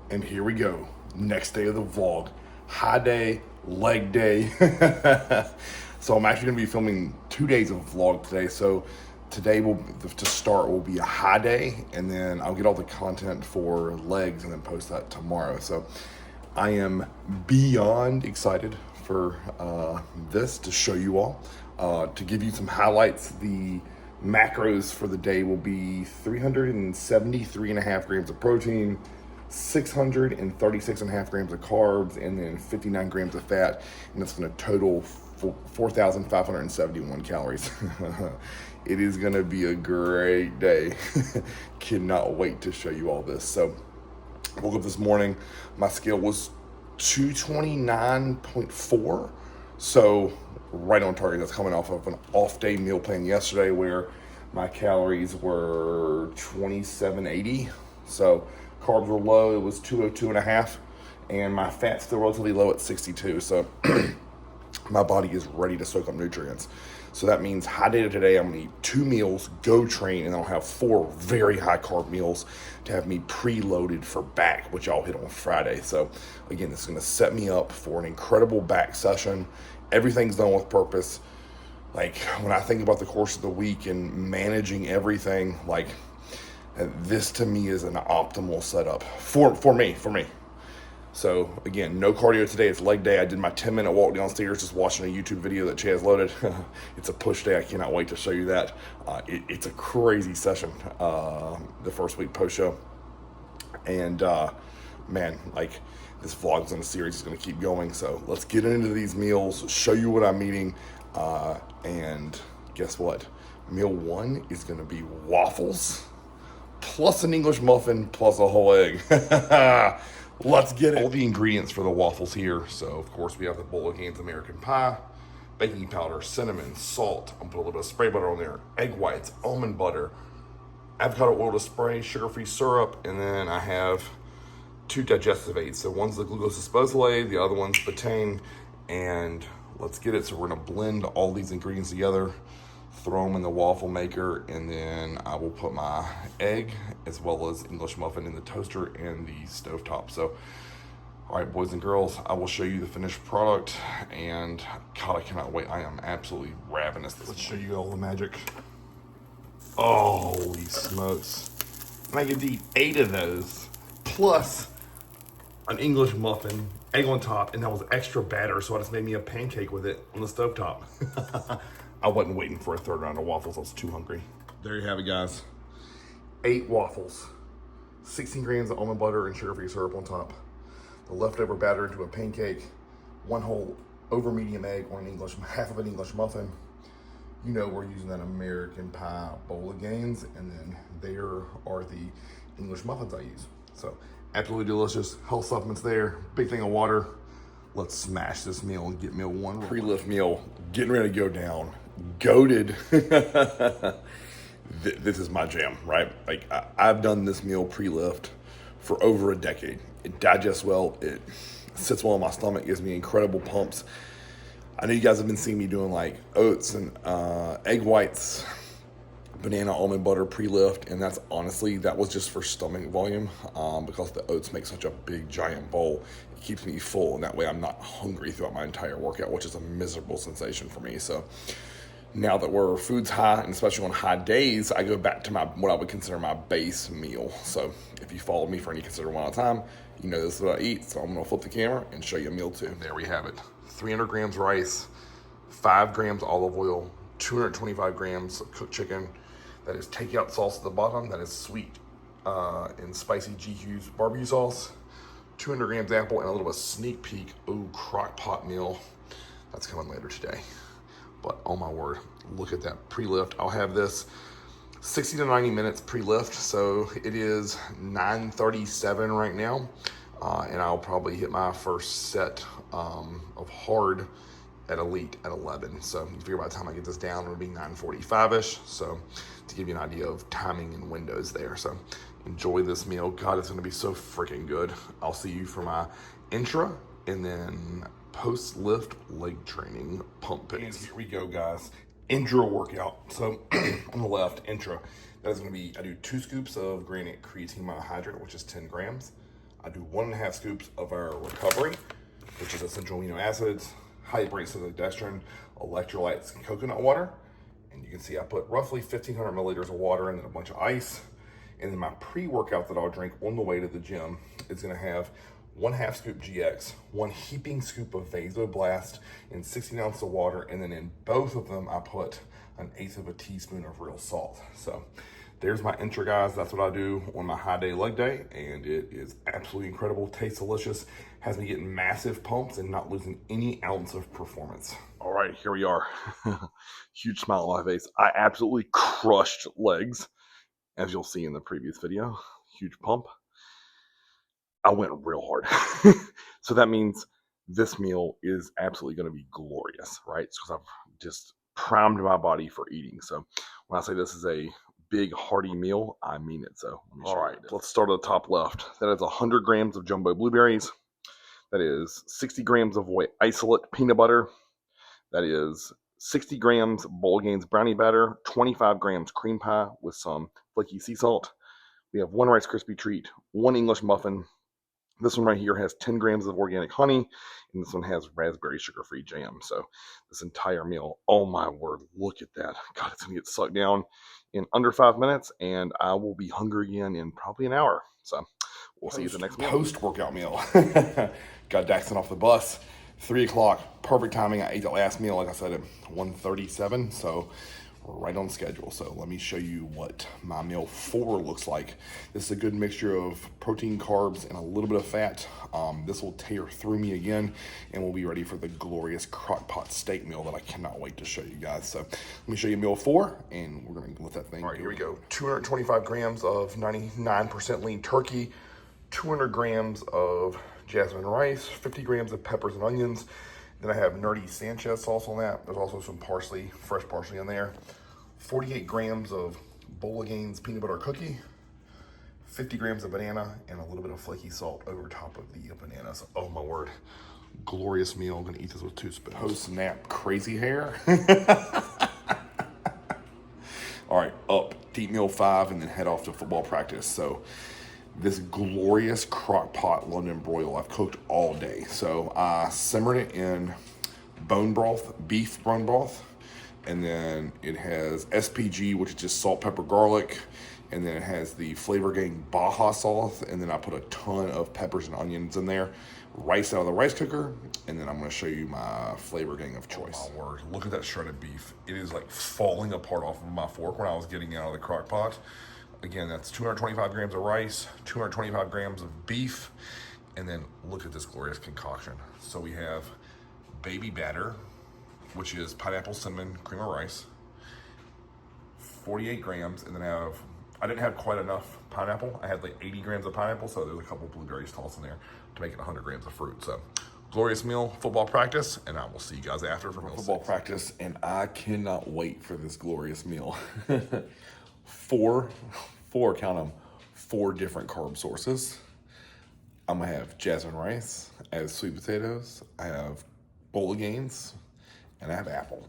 And here we go. Next day of the vlog. High day, leg day. So I'm actually gonna be filming 2 days of vlog today. So today to start will be a high day, and then I'll get all the content for legs and then post that tomorrow. So I am beyond excited for this to show you all. To give you some highlights, the macros for the day will be 373.5 grams of protein, 636.5 grams of carbs, and then 59 grams of fat, and that's going to total 4,571 calories. It is going to be a great day. Cannot wait to show you all this. So woke up this morning, my scale was 229.4, so right on target. That's coming off of an off day meal plan yesterday where my calories were 2780. So carbs were low, it was 202.5, and my fat's still relatively low at 62. So my body is ready to soak up nutrients. So that means high day today, I'm gonna eat 2 meals, go train, and I'll have 4 very high carb meals to have me preloaded for back, which I'll hit on Friday. So again, this is gonna set me up for an incredible back session. Everything's done with purpose. Like when I think about the course of the week and managing everything, like this to me is an optimal setup for me. So again, no cardio today. It's leg day. I did my 10-minute walk downstairs just watching a YouTube video that Chaz loaded. It's a push day. I cannot wait to show you that. It's a crazy session, the first week post show. And man, like this vlogs in the series is going to keep going. So let's get into these meals, show you what I'm eating. And guess what? Meal 1 is going to be waffles plus an English muffin plus a whole egg. Let's get it. All the ingredients for the waffles here. So of course we have the bowl of Gaines American Pie, baking powder, cinnamon, salt. I'm gonna put a little bit of spray butter on there, egg whites, almond butter, avocado oil to spray, sugar-free syrup, and then I have 2 digestive aids. So one's the glucose disposal aid, the other one's betaine, and let's get it. So we're gonna blend all these ingredients together, throw them in the waffle maker, and then I will put my egg as well as English muffin in the toaster and the stovetop. So, all right, boys and girls, I will show you the finished product, and God, I cannot wait. I am absolutely ravenous. Let's show you all the magic. Oh, holy smokes. And I get to eat 8 of those, plus an English muffin, egg on top, and that was extra batter, so I just made me a pancake with it on the stovetop. I wasn't waiting for a third round of waffles. I was too hungry. There you have it, guys. 8 waffles, 16 grams of almond butter and sugar-free syrup on top. The leftover batter into a pancake, 1 whole over medium egg or half of an English muffin. You know we're using that American Pie bowl of Gaines, and then there are the English muffins I use. So absolutely delicious. Health supplements there. Big thing of water. Let's smash this meal and get meal 1. Pre-lift meal, getting ready to go down. Goated. This is my jam, right? Like I've done this meal pre-lift for over a decade. It digests well. It sits well in my stomach. Gives me incredible pumps. I know you guys have been seeing me doing like oats and egg whites, banana almond butter pre-lift, and that was just for stomach volume, because the oats make such a big giant bowl. It keeps me full, and that way I'm not hungry throughout my entire workout, which is a miserable sensation for me. So now that food's high, and especially on high days, I go back to what I would consider my base meal. So if you follow me for any considerable amount of time, you know this is what I eat. So I'm gonna flip the camera and show you a meal 2. There we have it. 300 grams rice, 5 grams olive oil, 225 grams of cooked chicken. That is takeout sauce at the bottom. That is sweet and spicy GQ's barbecue sauce. 200 grams apple, and a little bit of sneak peek. Ooh, crock pot meal. That's coming later today. But oh my word, look at that pre-lift. I'll have this 60 to 90 minutes pre-lift. So it is 9:37 right now. And I'll probably hit my first set of hard at Elite at 11. So you figure by the time I get this down, it'll be 9:45-ish. So to give you an idea of timing and windows there. So enjoy this meal. God, it's gonna be so freaking good. I'll see you for my intra and then post-lift leg training pump pics. And here we go, guys. Intra workout. So on the left, intra. That is gonna be, I do 2 scoops of granite creatine monohydrate, which is 10 grams. I do 1.5 scoops of our recovery, which is essential amino acids, high branched dextrin, electrolytes, and coconut water. And you can see I put roughly 1,500 milliliters of water and then a bunch of ice. And then my pre-workout that I'll drink on the way to the gym is gonna have 1/2 scoop GX, 1 heaping scoop of Vasoblast, and 16 ounces of water. And then in both of them, I put 1/8 of a teaspoon of real salt. So there's my intro, guys. That's what I do on my high day leg day. And it is absolutely incredible. Tastes delicious. Has me getting massive pumps and not losing any ounce of performance. All right, here we are. Huge smile on my face. I absolutely crushed legs, as you'll see in the previous video. Huge pump. I went real hard. So that means this meal is absolutely going to be glorious, right? Because I've just primed my body for eating. So when I say this is a big hearty meal, I mean it. So all right, let's start at the top left. That is 100 grams of jumbo blueberries. That is 60 grams of white isolate peanut butter. That is 60 grams Bollgains brownie batter, 25 grams cream pie with some flaky sea salt. We have 1 Rice Krispie treat, 1 English muffin. This one right here has 10 grams of organic honey, and this one has raspberry sugar-free jam. So this entire meal, oh my word, look at that. God, it's gonna get sucked down in under 5 minutes, and I will be hungry again in probably an hour. So we'll see you at the next meal. Post-workout meal. Got Daxton off the bus, 3 o'clock, perfect timing. I ate that last meal, like I said, at 1:37, so we're right on schedule. So let me show you what my meal 4 looks like. This is a good mixture of protein, carbs, and a little bit of fat. This will tear through me again, and we'll be ready for the glorious crock pot steak meal that I cannot wait to show you guys. So let me show you meal 4, and we're gonna let that thing. All right, here we go. 225 grams of 99% lean turkey, 200 grams of jasmine rice, 50 grams of peppers and onions. Then I have Nerdy Sanchez sauce on that. There's also some parsley, fresh parsley in there. 48 grams of Bollgains peanut butter cookie, 50 grams of banana, and a little bit of flaky salt over top of the bananas. Oh my word, glorious meal. I'm gonna eat this with 2 spoons. Post-nap crazy hair. All right, up, eat meal 5, and then head off to football practice. So this glorious crock pot London broil I've cooked all day. So I simmered it in bone broth, beef bone broth, and then it has SPG, which is just salt, pepper, garlic, and then it has the Flavor Gang Baja sauce, and then I put a ton of peppers and onions in there, rice out of the rice cooker, and then I'm gonna show you my Flavor Gang of choice. Oh my word, look at that shredded beef. It is like falling apart off of my fork when I was getting out of the crock pot. Again, that's 225 grams of rice, 225 grams of beef, and then look at this glorious concoction. So we have baby batter, which is pineapple, cinnamon, cream of rice, 48 grams, and then I didn't have quite enough pineapple. I had like 80 grams of pineapple, so there's a couple blueberries tossed in there to make it 100 grams of fruit. So glorious meal, football practice, and I will see you guys after for football practice, and I cannot wait for this glorious meal. Four, count them, 4 different carb sources. I'm gonna have jasmine rice, I have sweet potatoes, I have Bollgains, and I have apple.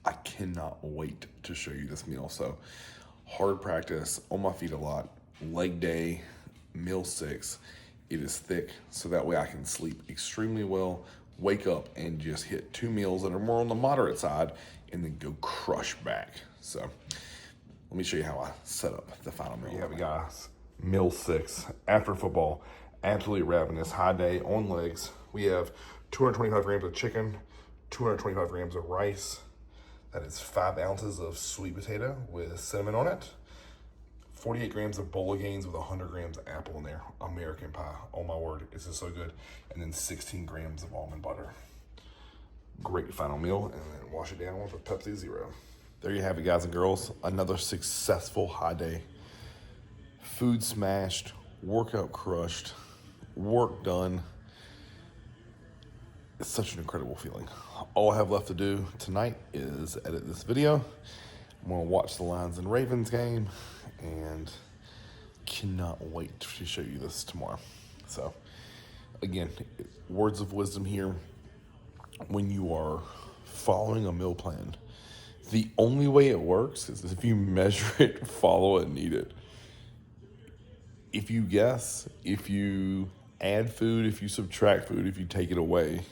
I cannot wait to show you this meal. So hard practice, on my feet a lot, leg day, meal 6. It is thick, so that way I can sleep extremely well, wake up and just hit 2 meals that are more on the moderate side, and then go crush back. So let me show you how I set up the final meal. Yeah, guys, meal 6 after football, absolutely ravenous, high day on legs. We have 225 grams of chicken, 225 grams of rice. That is 5 ounces of sweet potato with cinnamon on it. 48 grams of Bollgains with 100 grams of apple in there. American pie. Oh my word, this is so good. And then 16 grams of almond butter. Great final meal, and then wash it down with a Pepsi Zero. There you have it, guys and girls. Another successful high day. Food smashed, workout crushed, work done. It's such an incredible feeling. All I have left to do tonight is edit this video. I'm gonna watch the Lions and Ravens game, and cannot wait to show you this tomorrow. So again, words of wisdom here. When you are following a meal plan, the only way it works is if you measure it, follow it, and eat it. If you guess, if you add food, if you subtract food, if you take it away,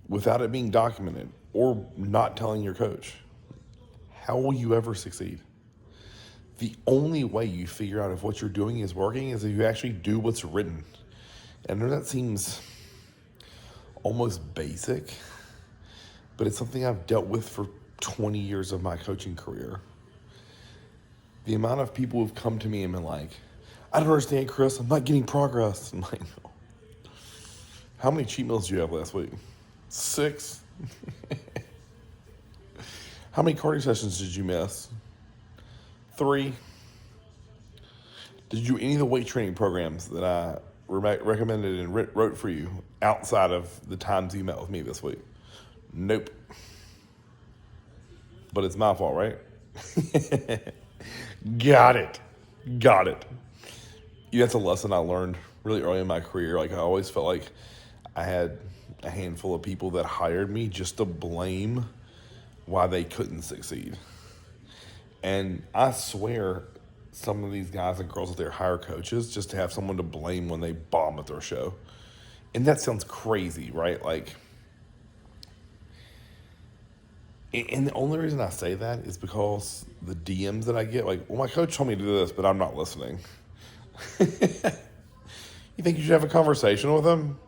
without it being documented or not telling your coach, how will you ever succeed? The only way you figure out if what you're doing is working is if you actually do what's written. And I know that seems almost basic, but it's something I've dealt with for 20 years of my coaching career. The amount of people who've come to me and been like, I don't understand, Chris, I'm not getting progress. I'm like, no. How many cheat meals did you have last week? 6? How many cardio sessions did you miss? 3? Did you do any of the weight training programs that I recommended and wrote for you outside of the times you met with me this week? Nope. But it's my fault, right? Got it. Yeah, that's a lesson I learned really early in my career. Like, I always felt like I had a handful of people that hired me just to blame why they couldn't succeed. And I swear some of these guys and girls out there hire coaches just to have someone to blame when they bomb at their show. And that sounds crazy, right? Like, and the only reason I say that is because the DMs that I get, like, well, my coach told me to do this, but I'm not listening. You think you should have a conversation with them?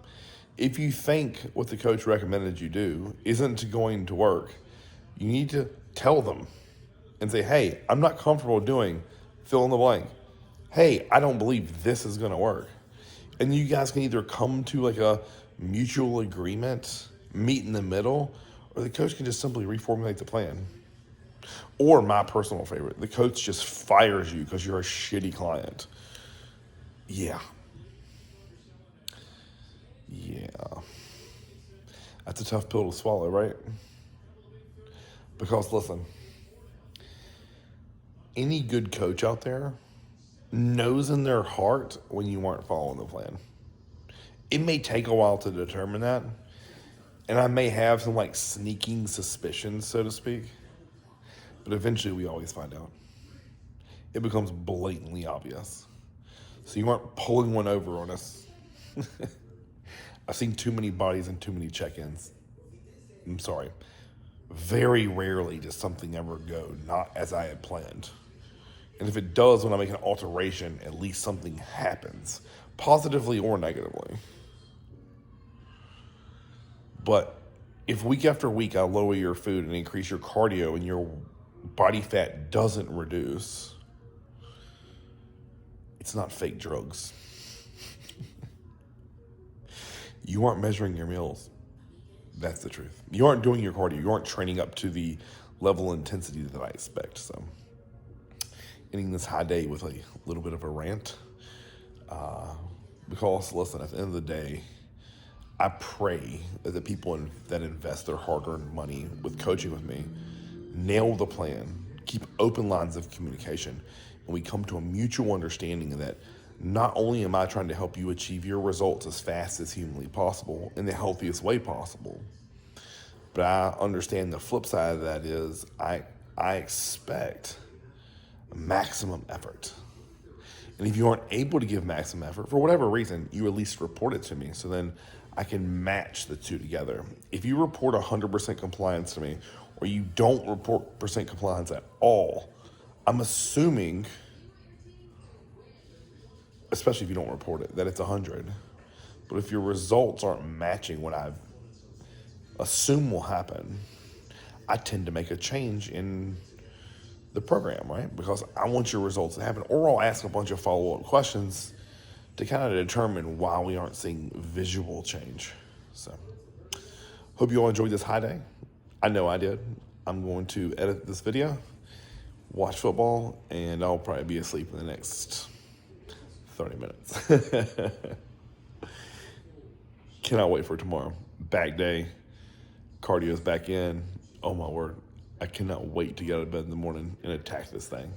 If you think what the coach recommended you do isn't going to work, you need to tell them and say, hey, I'm not comfortable doing fill in the blank. Hey, I don't believe this is going to work. And you guys can either come to like a mutual agreement, meet in the middle, or the coach can just simply reformulate the plan. Or my personal favorite, the coach just fires you because you're a shitty client. Yeah. That's a tough pill to swallow, right? Because listen, any good coach out there knows in their heart when you aren't following the plan. It may take a while to determine that, and I may have some like sneaking suspicions, so to speak, but eventually we always find out. It becomes blatantly obvious. So you aren't pulling one over on us. I've seen too many bodies and too many check-ins. I'm sorry. Very rarely does something ever go not as I had planned. And if it does, when I make an alteration, at least something happens, positively or negatively. But if week after week I lower your food and increase your cardio and your body fat doesn't reduce, it's not fake drugs. You aren't measuring your meals. That's the truth. You aren't doing your cardio. You aren't training up to the level of intensity that I expect. So, ending this high day with a little bit of a rant. Because, listen, at the end of the day, I pray that the people that invest their hard-earned money with coaching with me nail the plan, keep open lines of communication, and we come to a mutual understanding that not only am I trying to help you achieve your results as fast as humanly possible in the healthiest way possible, but I understand the flip side of that is I expect maximum effort. And if you aren't able to give maximum effort, for whatever reason, you at least report it to me. So then I can match the two together. If you report 100% compliance to me, or you don't report percent compliance at all, I'm assuming, especially if you don't report it, that it's 100. But if your results aren't matching what I assume will happen, I tend to make a change in the program, right? Because I want your results to happen. Or I'll ask a bunch of follow-up questions to kind of determine why we aren't seeing visual change. So, hope you all enjoyed this high day. I know I did. I'm going to edit this video, watch football, and I'll probably be asleep in the next 30 minutes. Cannot wait for tomorrow. Back day. Cardio's back in. Oh my word. I cannot wait to get out of bed in the morning and attack this thing.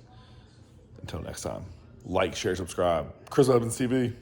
Until next time. Like, share, subscribe. Chris Evans TV.